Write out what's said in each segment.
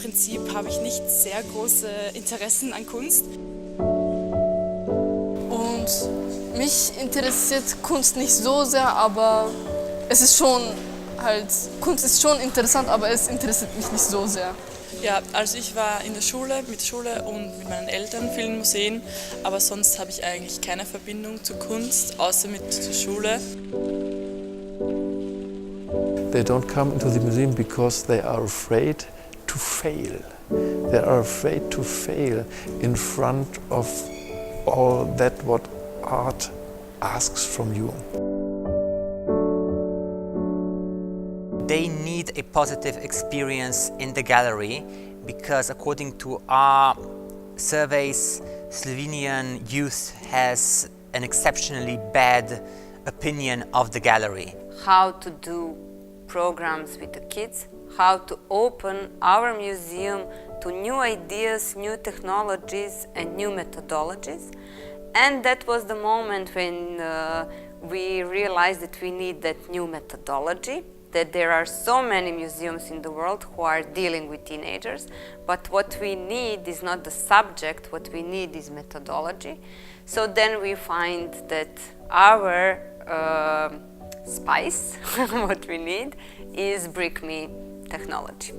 Prinzip habe ich nicht sehr große Interessen an Kunst. Und mich interessiert Kunst nicht so sehr, aber es ist schon Kunst ist schon interessant, aber es interessiert mich nicht so sehr. Ja, also ich war in der Schule, und mit meinen Eltern vielen Museen, aber sonst habe ich eigentlich keine Verbindung zur Kunst, außer mit der Schule. They don't come into the museum because they are afraid to fail. They are afraid to fail in front of all that what art asks from you. They need a positive experience in the gallery because according to our surveys, Slovenian youth has an exceptionally bad opinion of the gallery. How to do programs with the kids, how to open our museum to new ideas, new technologies and new methodologies. And that was the moment when we realized that we need that new methodology, that there are so many museums in the world who are dealing with teenagers, but what we need is not the subject, what we need is methodology. So then we find that our spice, what we need, is BRICME technology.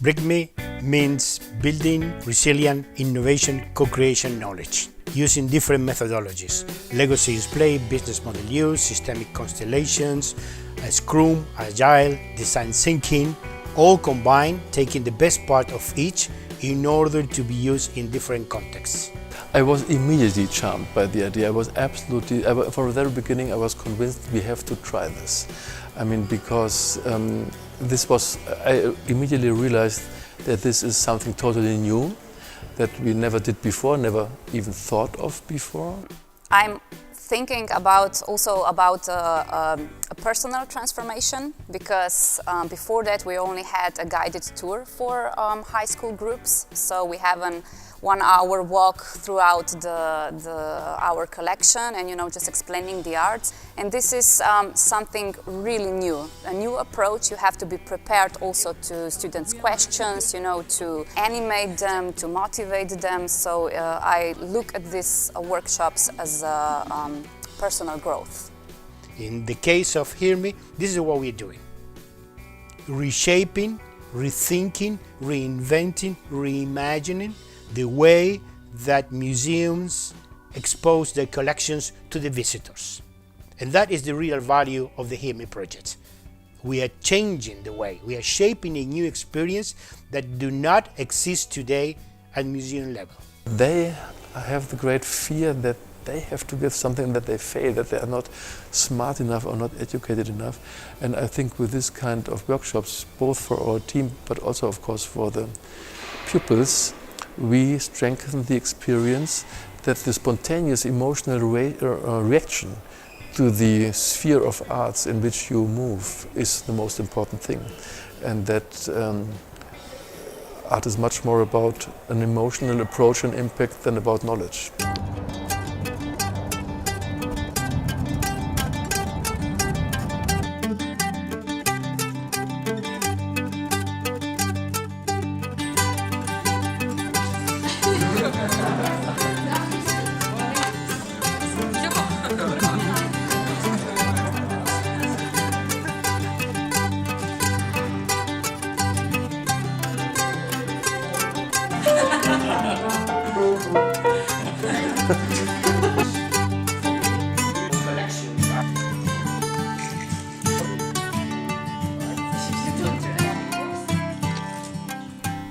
BRICME means building resilient innovation co-creation knowledge using different methodologies: Lego Serious Play, business model use, systemic constellations, Scrum, Agile, design thinking, all combined, taking the best part of each in order to be used in different contexts. I was immediately charmed by the idea. From the very beginning I was convinced we have to try this. I mean, because I immediately realized that this is something totally new, that we never did before, never even thought of before. I'm thinking also about a personal transformation, because before that we only had a guided tour for high school groups. So we have an 1 hour walk throughout our collection and, just explaining the art. And this is something really new, a new approach. You have to be prepared also to students' questions, to animate them, to motivate them. So I look at these workshops as personal growth. In the case of HEARME, this is what we're doing: reshaping, rethinking, reinventing, reimagining the way that museums expose their collections to the visitors. And that is the real value of the HEARME Project. We are changing the way, we are shaping a new experience that do not exist today at museum level. They have the great fear that they have to give something that they fail, that they are not smart enough or not educated enough. And I think with this kind of workshops, both for our team but also of course for the pupils, we strengthen the experience that the spontaneous emotional reaction to the sphere of arts in which you move is the most important thing, and that art is much more about an emotional approach and impact than about knowledge.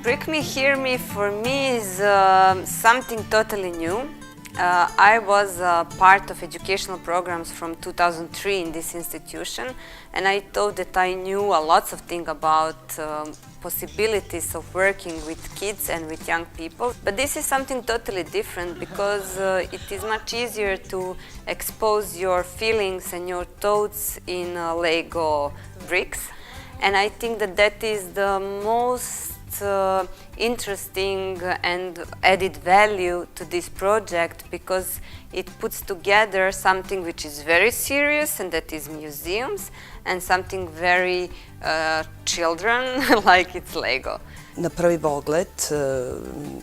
BRICME HEARME for me is something totally new. I was part of educational programs from 2003 in this institution, and I thought that I knew a lot of things about possibilities of working with kids and with young people. But this is something totally different, because it is much easier to expose your feelings and your thoughts in Lego bricks. And I think that that is the most interesting and added value to this project, because it puts together something which is very serious, and that is museums, and something very children, like it's Lego. Na prvi pogled,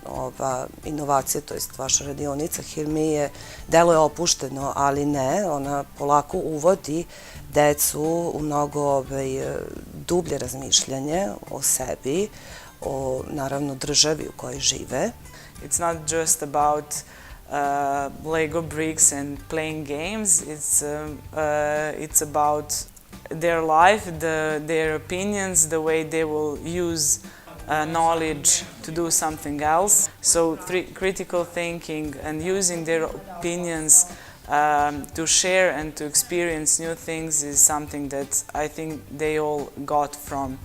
ova inovacija, to jest vaša radionica HEARME, deluje opušteno, ali ne, ona polako uvodi decu u mnogo dublje razmišljanje o sebi, o naravno državi u kojoj žive. It's not just about Lego bricks and playing games, it's about their life, their opinions, the way they will use knowledge to do something else. So critical thinking and using their opinions to share and to experience new things is something that I think they all got from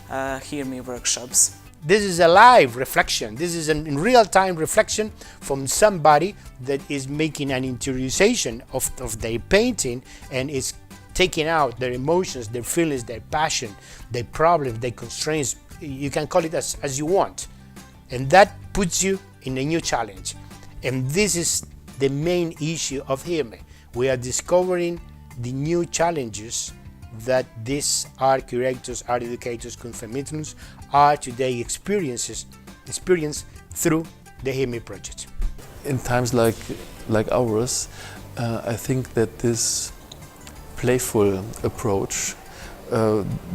HEARME workshops. This is a live reflection. This is a real-time reflection from somebody that is making an interiorization of their painting and is taking out their emotions, their feelings, their passion, their problems, their constraints. You can call it as you want. And that puts you in a new challenge. And this is the main issue of HEARME. We are discovering the new challenges that these art curators, art educators, confermitums are today experience through the HEARME project. In times like ours, I think that this playful approach,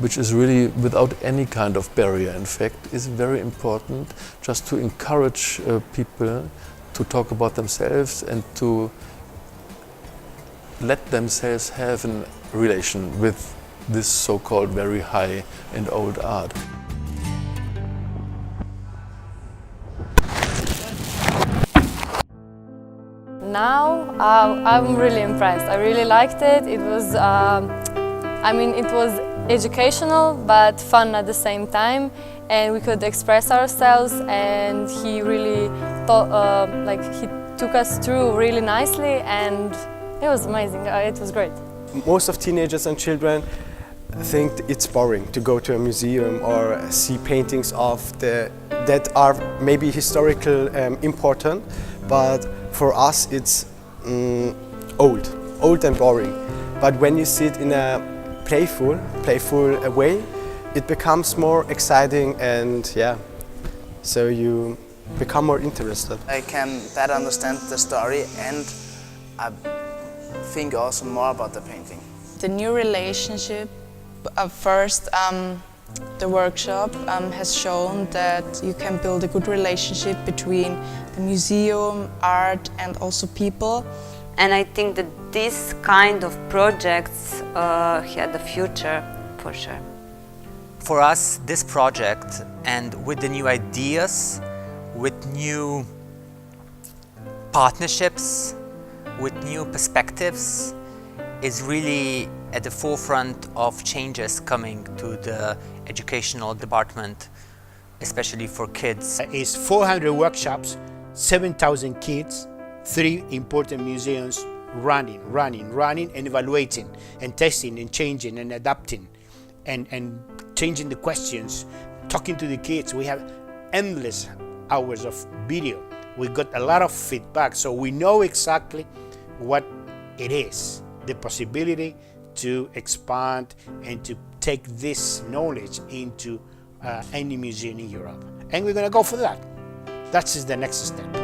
which is really without any kind of barrier, in fact, is very important, just to encourage people to talk about themselves and to let themselves have a relation with this so-called very high and old art. Now I'm really impressed. I really liked it. It was, it was educational but fun at the same time, and we could express ourselves. And he really he took us through really nicely, and it was amazing. It was great. Most of teenagers and children think it's boring to go to a museum or see paintings that are maybe historical important, but for us it's old and boring. But when you see it in a playful way, it becomes more exciting, and so you become more interested. I can better understand the story, and I think also more about the painting. The new relationship, first the workshop has shown that you can build a good relationship between the museum, art and also people. And I think that this kind of projects have the future for sure. For us, this project, and with the new ideas, with new partnerships, with new perspectives, is really at the forefront of changes coming to the educational department, especially for kids. It's 400 workshops, 7,000 kids, 3 important museums running, and evaluating, and testing, and changing, and adapting, and changing the questions, talking to the kids. We have endless hours of video. We got a lot of feedback, so we know exactly what it is, the possibility to expand and to take this knowledge into any museum in Europe. And we're going to go for that. That's the next step.